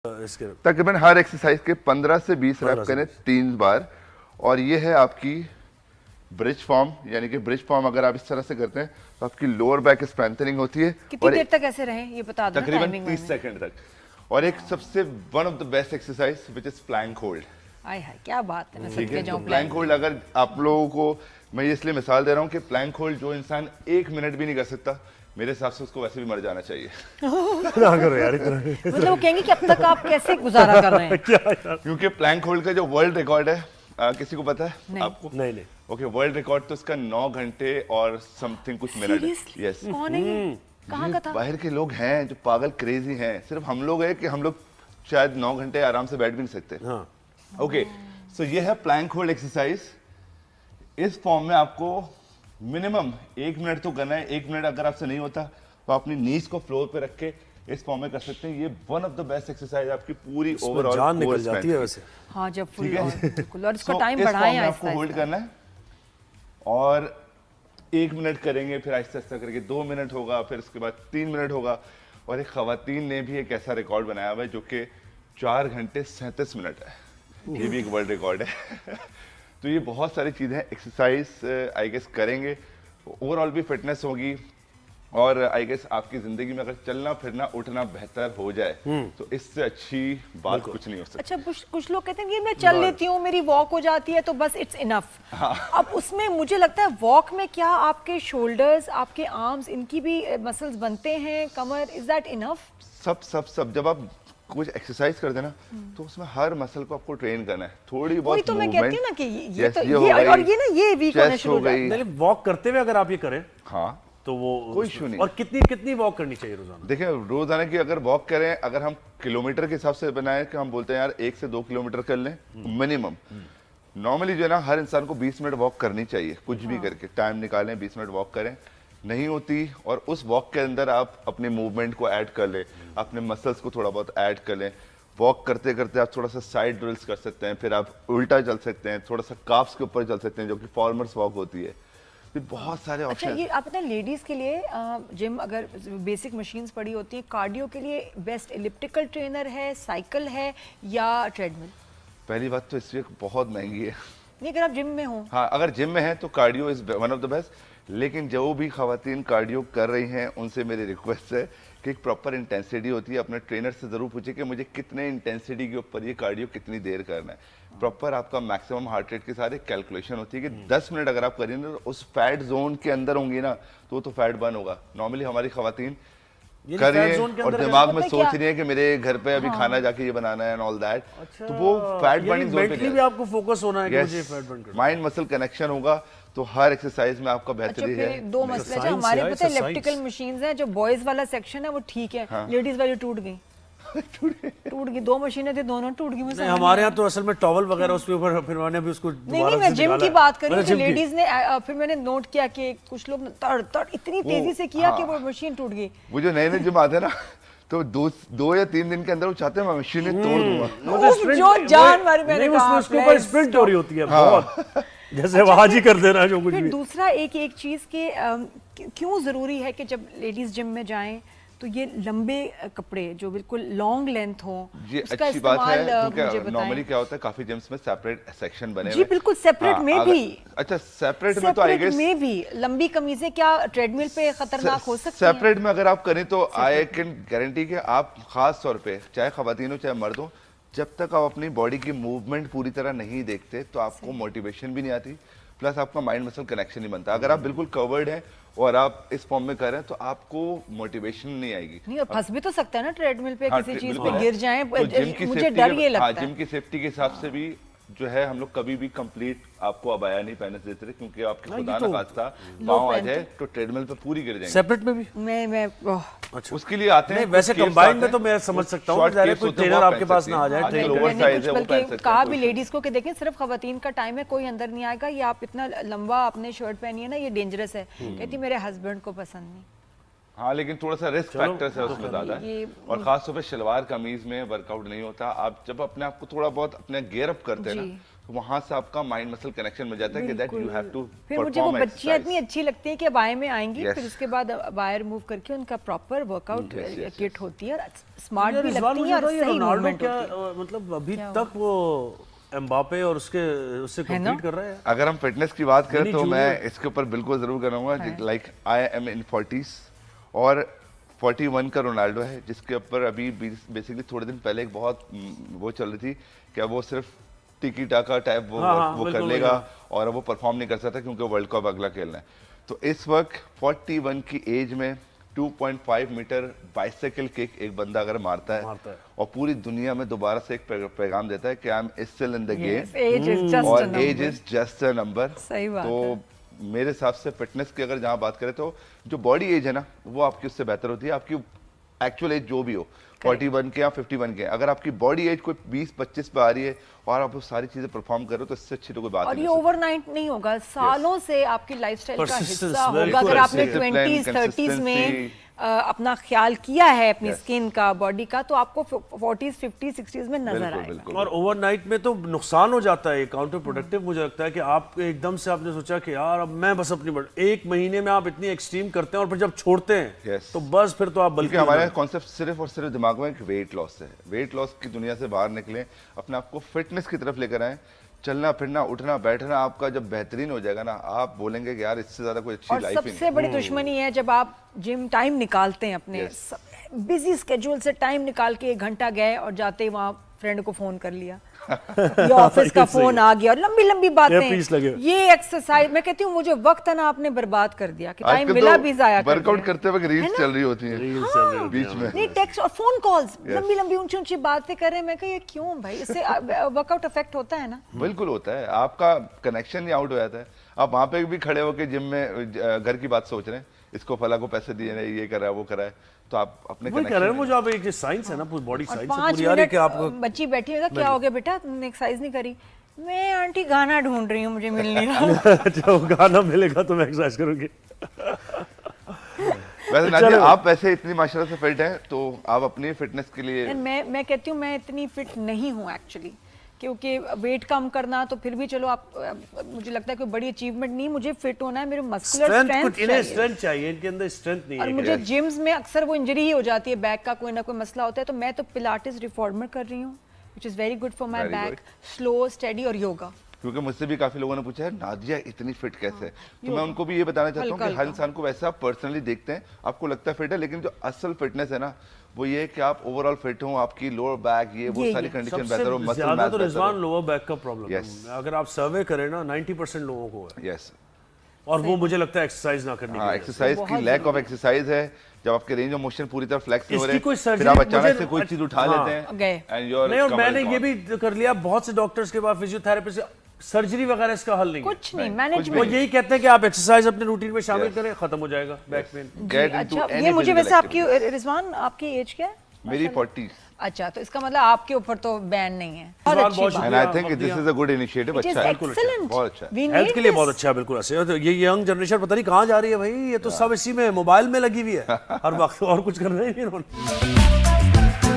इसके तकरीबन हर एक्सरसाइज के 15 से 20 रैप करें 3 बार। और ये है आपकी ब्रिज फॉर्म, यानी कि ब्रिज फॉर्म अगर आप इस तरह से करते हैं तो आपकी लोअर बैक स्ट्रेंथनिंग होती है। कितनी देर तक ऐसे रहे ये बता दो तकरीबन 30 सेकंड तक। और एक सबसे one of the best exercise which is plank hold. आय हाय क्या बात है, मैं ठीक सदके है, जाऊं। प्लैंक होल्ड अगर आप लोगों को मैं ये इसलिए मिसाल दे रहा हूँ कि प्लैंक होल्ड जो इंसान 1 मिनट भी नहीं कर सकता, मेरे हिसाब से उसको वैसे भी मर जाना चाहिए। ना करो यार इतना। मतलब वो कहेंगे कि अब तक आप कैसे गुजारा कर रहे हैं। क्या यार? क्योंकि प्लैंक होल्ड का जो वर्ल्ड रिकॉर्ड है किसी को पता है? नहीं। आपको? नहीं ओके, वर्ल्ड रिकॉर्ड तो इसका 9 घंटे और समथिंग कुछ मिनट है। Seriously? यस, कौन है ये? कहाँ का था? बाहर के लोग हैं जो पागल क्रेजी हैं। सिर्फ हम लोग हैं कि हम लोग शायद 9 घंटे आराम से बैठ भी नहीं सकते। हाँ ओके, सो ये है प्लैंक होल्ड एक्सरसाइज। इस फॉर्म में आपको मिनिमम 1 मिनट तो करना है। 1 मिनट अगर आपसे नहीं होता तो अपनी नीज को फ्लोर पे रख के इस फॉर्म में कर सकते हैं। ये one of the best exercise आपकी पूरी ओवरऑल जान निकल जाती है वैसे। हाँ जब फुल ठीक है? बिल्कुल। और इसको So, टाइम इस बढ़ाएं फॉर्म में आहिस्ता आपको होल्ड आहिस्ता। करना है और 1 मिनट करेंगे, फिर आहिस्ता आहिस्ता करके 2 मिनट होगा, फिर उसके बाद 3 मिनट होगा। और एक खवातीन ने भी एक ऐसा रिकॉर्ड बनाया हुआ है जो कि 4 घंटे 37 मिनट है। ये भी एक वर्ल्ड रिकॉर्ड है। तो ये बहुत सारी चीज़ें हैं। एक्सरसाइज आई गेस करेंगे, ओवरऑल भी फिटनेस होगी और आई गेस आपकी जिंदगी में अगर चलना फिरना उठना बेहतर हो जाए तो इससे अच्छी बात कुछ नहीं हो सकती। अच्छा कुछ लोग कहते हैं कि मैं चल लेती हूँ, मेरी वॉक हो जाती है तो बस इट्स इनफ। अब उसमें मुझे लगता है वॉक में क्या आपके शोल्डर्स, आपके आर्म्स, इनकी भी मसल्स बनते हैं, कमर, इज दैट इनफ? सब जब आप कुछ एक्सरसाइज करते हैं ना तो उसमें हर मसल को आपको ट्रेन करना है। थोड़ी वही बहुत तो मैं कहती हूँ ना कि ये yes, तो ये हो ये गई, और ये ना ये वीक होने chest शुरू हो हो जाए। गई। नहीं, वॉक करते हुए अगर आप ये करें हाँ, तो वो कोई इशू नहीं। और कितनी कितनी वॉक करनी चाहिए रोजाना? देखिए रोजाना की अगर वॉक करें, अगर हम किलोमीटर के हिसाब से बनाए कि हम बोलते हैं यार 1 से 2 किलोमीटर कर लें मिनिमम। नॉर्मली जो है ना हर इंसान को 20 मिनट वॉक करनी चाहिए। कुछ भी करके टाइम निकालें, 20 मिनट वॉक करें। नहीं होती और उस वॉक के अंदर आप अपने मूवमेंट को ऐड कर लें, अपने मसल्स को थोड़ा बहुत ऐड कर लें। वॉक करते करते आप थोड़ा सा साइड ड्रिल्स कर सकते हैं, फिर आप उल्टा चल सकते हैं, थोड़ा सा काफ्स के ऊपर चल सकते हैं जो कि फॉर्मर्स वॉक होती है। फिर बहुत सारे अच्छा ऑप्शन। ये आप पता है लेडीज के लिए जिम अगर बेसिक मशीन्स पड़ी होती हैं, कार्डियो के लिए बेस्ट इलिप्टिकल ट्रेनर है, साइकिल है या ट्रेडमिल? पहली बात तो इसलिए बहुत महंगी है। नहीं अगर आप जिम में हो। हाँ, अगर जिम में है तो cardio is one of the best. लेकिन जो भी खवातीन कार्डियो कर रही हैं उनसे मेरी रिक्वेस्ट है कि एक प्रॉपर इंटेंसिटी होती है। अपने ट्रेनर से जरूर पूछिए कि मुझे कितने इंटेंसिटी के ऊपर ये कार्डियो कितनी देर करना है। प्रॉपर आपका मैक्सिमम हार्ट रेट की सारी कैलकुलेशन होती है कि 10 मिनट अगर आप करेंगे तो उस फैट जोन के अंदर होंगी ना तो फैट बर्न होगा। नॉर्मली हमारी खवातीन कर रही है और दिमाग में सोच रही है कि मेरे घर पे अभी खाना जाके ये बनाना है एंड ऑल दैट। तो वो फैट बर्निंग जोन पे मेंटली भी आपको फोकस होना है कि मुझे फैट बर्न करना है। माइंड मसल कनेक्शन होगा तो हर एक्सरसाइज में आपका अच्छा बेहतरी है। फिर दो मसले जो science हमारे है, पता है it's a electrical science। Machines हैं, जो बॉयज वाला सेक्शन है वो ठीक है, लेडीज वाली टूट गई। टूट गई, 2 मशीनें थी, दोनों टूट गई। नहीं, हमारे यहाँ तो असल में टॉवल वगैरह उसके ऊपर फिर मैंने भी उसको नहीं मैं जिम की बात कर रही हूँ। जिम की। लेडीज ने फिर मैंने नोट किया कि कुछ लोग तड़ तड़ इतनी तेजी से किया कि वो मशीन टूट गई। वो जो नए नए जिम आते हैं ना तो 2 या 3 दिन के अंदर वो चाहते हैं मैं मशीनें तोड़ दूंगा। जो जान मारी मैंने कहा उसके ऊपर स्प्रिंट हो रही होती है बहुत। जैसे वहां जी कर देना जो कुछ फिर भी। दूसरा एक चीज के क्यों जरूरी है कि जब लेडीज जिम में जाएं तो ये लंबे कपड़े जो बिल्कुल लॉन्ग लेंथ हो, ये उसका अच्छी बात है इस्तेमाल मुझे क्योंकि नॉर्मली बताएं। क्या होता है काफी जिम्स में सेपरेट सेक्शन बने जी हुए हैं। बिल्कुल सेपरेट हाँ, में भी। अच्छा सेपरेट में तो आई सेपरेट गेस में भी लंबी कमीजें क्या ट्रेडमिल पे खतरनाक हो सकती हैं? सेपरेट में अगर आप करें तो आई कैन गारंटी कि आप खास तौर पे चाहे खवातीन हो चाहे मर्द हो, जब तक आप अपनी बॉडी की मूवमेंट पूरी तरह नहीं देखते तो आपको मोटिवेशन भी नहीं आती, प्लस आपका माइंड मसल कनेक्शन नहीं बनता। अगर आप बिल्कुल कवर्ड हैं और आप इस फॉर्म में कर रहे हैं तो आपको मोटिवेशन नहीं आएगी। नहीं और फंस भी तो सकता है ना ट्रेडमिल पे, हाँ, किसी चीज बिल्कुल पे है। गिर जाएं। तो जिम की मुझे सेफ्टी डर के- ये लगता हाँ, है। जिम की सेफ्टी के हिसाब से भी जो है हम लोग कभी भी कंप्लीट आपको अबाया नहीं पहनने देते थे क्योंकि आपके खुदा ना खास्ता पाँव आ जाए तो ट्रेडमिल पे पूरी गिर जाएंगे। सेपरेट में भी मैं अच्छा उसके लिए आते हैं नहीं, वैसे कुछ कंबाइंड caps में तो आते मैं हैं, समझ सकता हूँ short ज़ाहिर है caps कोई होते हैं, ट्रेनर वो आपके पहन पास सकते ना आ हैं। जाए हाँ, ट्रेन जो करने। lower मैंने size कुछ है, वो बल्कि पहन सकते कहा हैं, भी कोई लेडीज को कि देखें सिर्फ खवातीन का टाइम है, कोई अंदर नहीं आएगा, ये आप इतना लंबा अपने शर्ट पहनिए ना ये डेंजरस है। कहती मेरे हस्बैंड को पसंद नहीं। हाँ लेकिन थोड़ा सा रिस्क फैक्टर है उसमें ज्यादा है ये- और खास तौर पे शलवार कमीज में वर्कआउट नहीं होता। आप जब अपने आप को थोड़ा बहुत अपने गेयर अप करते हैं जी। ना वहां से आपका माइंड मसल कनेक्शन मिल जाता है कि दैट यू हैव टू फिर मुझे वो परफॉर्म बच्चियां इतनी अच्छी लगती हैं कि बाय में आएंगी, Yes. फिर उसके बाद वायर मूव करके उनका proper workout Yes, yes, kit होती है, स्मार्ट यार भी इस बार लगती मुझे है और बताओ, ये सही रोनाल्डो मूवमेंट क्या होती है। मतलब अभी क्या तक वो एम्बापे और उससे है ना? कम्पीट कर रहा है। अगर हम फिटनेस की बात करें Vinny तो मैं Junior। इसके ऊपर बिल्कुल जरूर करूंगा, हाँ। Like I am in 40s और 41 का रोनाल्डो है, जिसके ऊपर अभी बेसिकली थोड़े दिन पहले एक बहुत वो चल रही थी कि वो सिर्फ टिकी टाका टाइप वो हाँ, वो कर बिल्कुल लेगा वही। और वो परफॉर्म नहीं कर सकता क्योंकि वर्ल्ड कप अगला खेलना है। तो इस वक्त 41 की एज में 2.5 मीटर बाइसाइकिल किक एक बंदा अगर मारता है और पूरी दुनिया में दोबारा से एक पैगाम देता है कि I am still in the game age is just और age is just a number. सही बात तो मेरे हिसाब से फिटनेस की अगर जहां बात करें तो जो बॉडी एज है ना वो आपकी उससे बेहतर होती है, आपकी एक्चुअल एज जो भी हो 41 के या 51 के, अगर आपकी बॉडी एज कोई 20-25 पे आ रही है और आप वो सारी चीजें परफॉर्म कर रहे हो तो इससे अच्छी तो कोई बात और नहीं ये हो सकती। ओवरनाइट नहीं होगा, सालों से आपकी लाइफस्टाइल का Persistence, हिस्सा very होगा। अगर good. आपने Discipline, 20s 30s में consistency। अपना ख्याल किया है अपनी Yes. स्किन का, बॉडी का, तो आपको 40s 50s 60s में नजर बिल्कुल आएगा। बिल्कुल और ओवरनाइट में तो नुकसान हो जाता है, काउंटर प्रोडक्टिव मुझे लगता है कि आप एकदम से आपने सोचा कि यार अब मैं बस अपनी एक महीने में आप इतनी एक्सट्रीम करते हैं और फिर जब छोड़ते हैं Yes. तो बस फिर तो आप क्योंकि बल्कि हमारे कॉन्सेप्ट सिर्फ और सिर्फ दिमाग में एक वेट लॉस है। वेट लॉस की दुनिया से बाहर निकलें, अपने आप को फिटनेस की तरफ लेकर आए, चलना फिरना उठना बैठना आपका जब बेहतरीन हो जाएगा ना, आप बोलेंगे कि यार इससे ज्यादा कोई अच्छी और लाइफ ही सबसे बड़ी दुश्मनी है जब आप जिम टाइम निकालते हैं अपने Yes. बिजी स्केड्यूल से टाइम निकाल के 1 घंटा गए और जाते ही वहां फ्रेंड को फोन कर लिया या ऑफिस का फोन आ गया और लंबी लंबी Earpiece लगे। बातें। ये एक्सरसाइज मैं कहती हूँ वो जो वक्त है ना आपने बर्बाद कर दिया कि टाइम मिला भी जाया कर वर्कआउट दिया। करते वक्त रील्स चल रही होती हैं बीच में। नहीं, टेक्स्ट और फोन कॉल्स लंबी लंबी ऊंची ऊंची बातें कर रहे हैं। मैं कहा ये क्यों भाई, इससे वर्कआउट इफेक्ट होता है ना। बिल्कुल होता है, आपका कनेक्शन ही आउट हो जाता है। आप वहां पे भी खड़े होकर जिम में घर की बात सोच रहे हैं, इसको फला को पैसे दिए नहीं, ये कर रहा है वो कर रहा है, तो आप अपने वही कर रहे हैं वो जो आप एक साइंस है ना पूरी बॉडी और साइंस 5 पूरी आ रही है मिनट कि आपको बच्ची बैठी होगा, क्या हो गया बेटा तुमने एक्सरसाइज नहीं करी? मैं आंटी गाना ढूंढ रही हूँ, मुझे मिल नहीं रहा। अच्छा वो गाना मिलेगा तो मैं एक्सरसाइज करूंगी। वैसे नादिया आप वैसे इतनी माशाल्लाह से फिट हैं, तो आप अपनी फिटनेस के लिए मैं कहती हूँ मैं इतनी फिट नहीं हूँ एक्चुअली, क्योंकि वेट कम करना तो फिर भी चलो आप मुझे लगता है कोई बड़ी अचीवमेंट नहीं, मुझे फिट होना है, मेरे मस्कुलर स्ट्रेंथ कुछ इन्हें स्ट्रेंथ स्ट्रेंथ चाहिए, इनके अंदर स्ट्रेंथ नहीं और है। मुझे जिम्स में अक्सर वो इंजरी ही हो जाती है, बैक का कोई ना कोई मसला होता है, तो मैं तो पिलाटिस रिफॉर्मर कर रही हूँ which is very good for my Very back, good. Slow steady और योगा। क्योंकि मुझसे भी काफी लोगों ने पूछा है नादिया इतनी फिट कैसे है, तो मैं उनको भी ये बताना चाहता हूँ कि हल्का हर इंसान को वैसे आप पर्सनली देखते हैं, आपको लगता है फिट है, लेकिन जो असल फिटनेस है ना वो ये है कि आप ओवरऑल फिट हो, आपकी लोअर बैक ये वो सारी कंडीशन बेहतर हो, सबसे मसल ज्यादा मैच तो बेहतर रिजवान हो। लोअर बैक का प्रॉब्लम है। Yes. अगर आप सर्वे करें ना 90% लोगों को है, यस और वो मुझे लगता है एक्सरसाइज ना करने की हाँ, वजह से। एक्सरसाइज की लैक ऑफ एक्सरसाइज है, जब आपके रेंज ऑफ मोशन पूरी तरह फ्लेक्स नहीं हो इसकी कोई रहे, फिर surgery आप अचानक मुझे- से कोई चीज उठा हाँ। लेते हैं गए। and your नहीं, और कमर मैंने is ये gone। भी कर लिया, बहुत से डॉक्टर्स के पास फिजियोथेरेपी से सर्जरी वगैरह इसका हल नहीं है। कुछ नहीं, नहीं, मैनेजमेंट। वो यही कहते हैं कि आप एक्सरसाइज अपने रूटीन में शामिल Yes. करें, खत्म हो जाएगा बैक पेन। Get into अच्छा, any ये मुझे physical वैसे आपकी activity। रिजवान आपकी एज क्या है? मेरी 40 अच्छा, तो इसका मतलब आपके ऊपर तो बैन नहीं है। बहुत रिजवान अच्छी बहुत बात। And I think this is a good initiative. It is अच्छा है, excellent. बहुत अच्छा है। We हेल्थ need के लिए this. बहुत अच्छा है, बिल्कुल ऐसे। तो ये यंग जनरेशन पता नहीं कहाँ जा रही है भाई, ये तो सब इसी में मोबाइल में लगी हुई है हर वक्त, और कुछ कर रहे ही नहीं इन्होंने।